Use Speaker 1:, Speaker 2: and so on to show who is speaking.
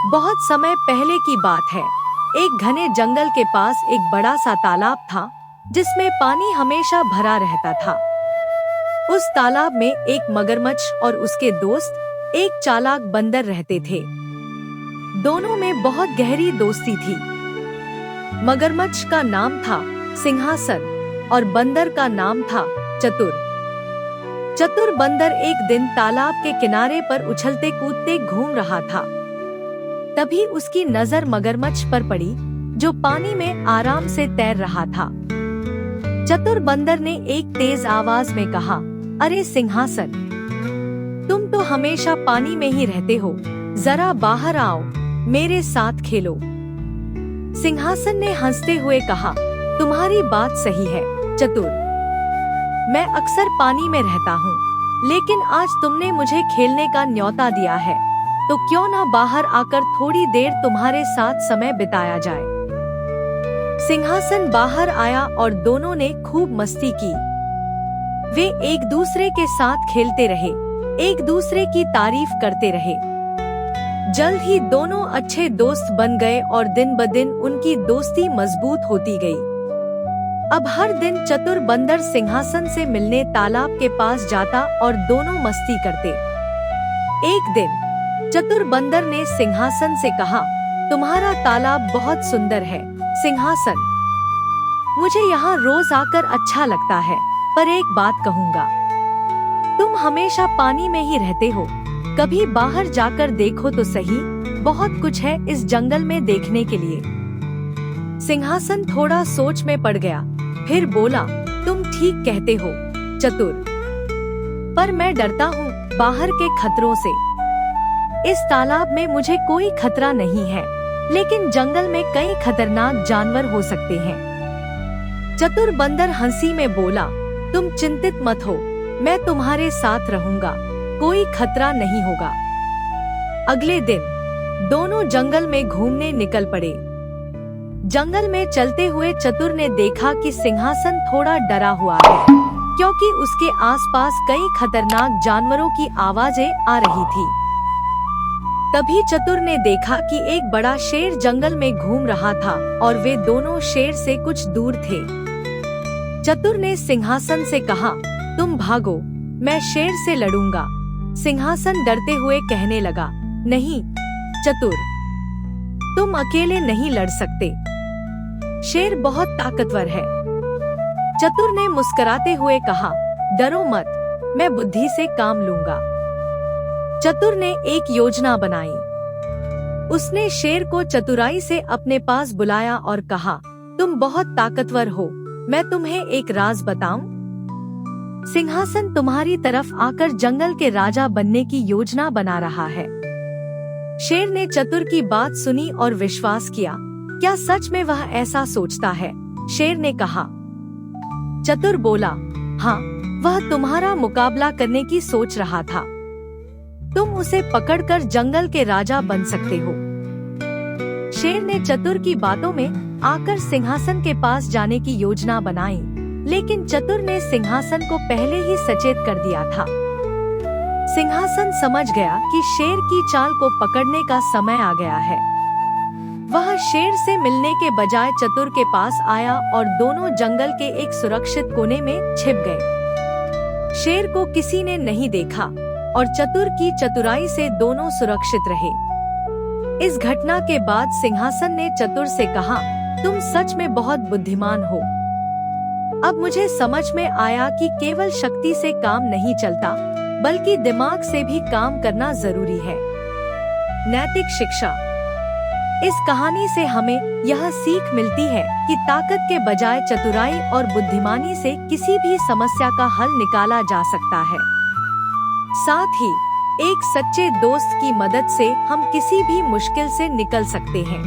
Speaker 1: बहुत समय पहले की बात है। एक घने जंगल के पास एक बड़ा सा तालाब था जिसमें पानी हमेशा भरा रहता था। उस तालाब में एक मगरमच्छ और उसके दोस्त एक चालाक बंदर रहते थे। दोनों में बहुत गहरी दोस्ती थी। मगरमच्छ का नाम था सिंहासन और बंदर का नाम था चतुर। चतुर बंदर एक दिन तालाब के किनारे पर उछलते कूदते घूम रहा था। तभी उसकी नजर मगरमच्छ पर पड़ी जो पानी में आराम से तैर रहा था। चतुर बंदर ने एक तेज आवाज में कहा, अरे सिंहासन, तुम तो हमेशा पानी में ही रहते हो, जरा बाहर आओ, मेरे साथ खेलो। सिंहासन ने हंसते हुए कहा, तुम्हारी बात सही है चतुर, मैं अक्सर पानी में रहता हूँ, लेकिन आज तुमने मुझे खेलने का न्योता दिया है, तो क्यों ना बाहर आकर थोड़ी देर तुम्हारे साथ समय बिताया जाए। सिंहासन बाहर आया और दोनों ने खूब मस्ती की। वे एक दूसरे के साथ खेलते रहे, एक दूसरे की तारीफ करते रहे। जल्द ही दोनों अच्छे दोस्त बन गए और दिन ब दिन उनकी दोस्ती मजबूत होती गई। अब हर दिन चतुर बंदर सिंहासन से मिलने तालाब के पास जाता और दोनों मस्ती करते। एक दिन चतुर बंदर ने सिंहासन से कहा, तुम्हारा तालाब बहुत सुंदर है सिंहासन, मुझे यहाँ रोज आकर अच्छा लगता है, पर एक बात कहूँगा, तुम हमेशा पानी में ही रहते हो, कभी बाहर जाकर देखो तो सही, बहुत कुछ है इस जंगल में देखने के लिए। सिंहासन थोड़ा सोच में पड़ गया, फिर बोला, तुम ठीक कहते हो चतुर, पर मैं डरता हूँ बाहर के खतरों से। इस तालाब में मुझे कोई खतरा नहीं है, लेकिन जंगल में कई खतरनाक जानवर हो सकते हैं। चतुर बंदर हंसी में बोला, तुम चिंतित मत हो, मैं तुम्हारे साथ रहूंगा, कोई खतरा नहीं होगा। अगले दिन दोनों जंगल में घूमने निकल पड़े। जंगल में चलते हुए चतुर ने देखा कि सिंहासन थोड़ा डरा हुआ है, क्योंकि उसके आसपास कई खतरनाक जानवरों की आवाजें आ रही थी। तभी चतुर ने देखा कि एक बड़ा शेर जंगल में घूम रहा था और वे दोनों शेर से कुछ दूर थे। चतुर ने सिंहासन से कहा, तुम भागो, मैं शेर से लड़ूंगा। सिंहासन डरते हुए कहने लगा, नहीं चतुर, तुम अकेले नहीं लड़ सकते, शेर बहुत ताकतवर है। चतुर ने मुस्कुराते हुए कहा, डरो मत, मैं बुद्धि से काम लूंगा। चतुर ने एक योजना बनाई। उसने शेर को चतुराई से अपने पास बुलाया और कहा, तुम बहुत ताकतवर हो, मैं तुम्हें एक राज बताऊं? सिंहासन तुम्हारी तरफ आकर जंगल के राजा बनने की योजना बना रहा है। शेर ने चतुर की बात सुनी और विश्वास किया। क्या सच में वह ऐसा सोचता है? शेर ने कहा। चतुर बोला, हाँ, वह तुम्हारा मुकाबला करने की सोच रहा था, तुम उसे पकड़कर जंगल के राजा बन सकते हो। शेर ने चतुर की बातों में आकर सिंहासन के पास जाने की योजना बनाई, लेकिन चतुर ने सिंहासन को पहले ही सचेत कर दिया था। सिंहासन समझ गया कि शेर की चाल को पकड़ने का समय आ गया है। वह शेर से मिलने के बजाय चतुर के पास आया और दोनों जंगल के एक सुरक्षित कोने में छिप गए। शेर को किसी ने नहीं देखा और चतुर की चतुराई से दोनों सुरक्षित रहे। इस घटना के बाद सिंहासन ने चतुर से कहा, तुम सच में बहुत बुद्धिमान हो। अब मुझे समझ में आया कि केवल शक्ति से काम नहीं चलता, बल्कि दिमाग से भी काम करना जरूरी है। नैतिक शिक्षा। इस कहानी से हमें यह सीख मिलती है कि ताकत के बजाय चतुराई और बुद्धिमानी से किसी भी समस्या का हल निकाला जा सकता है। साथ ही एक सच्चे दोस्त की मदद से हम किसी भी मुश्किल से निकल सकते हैं।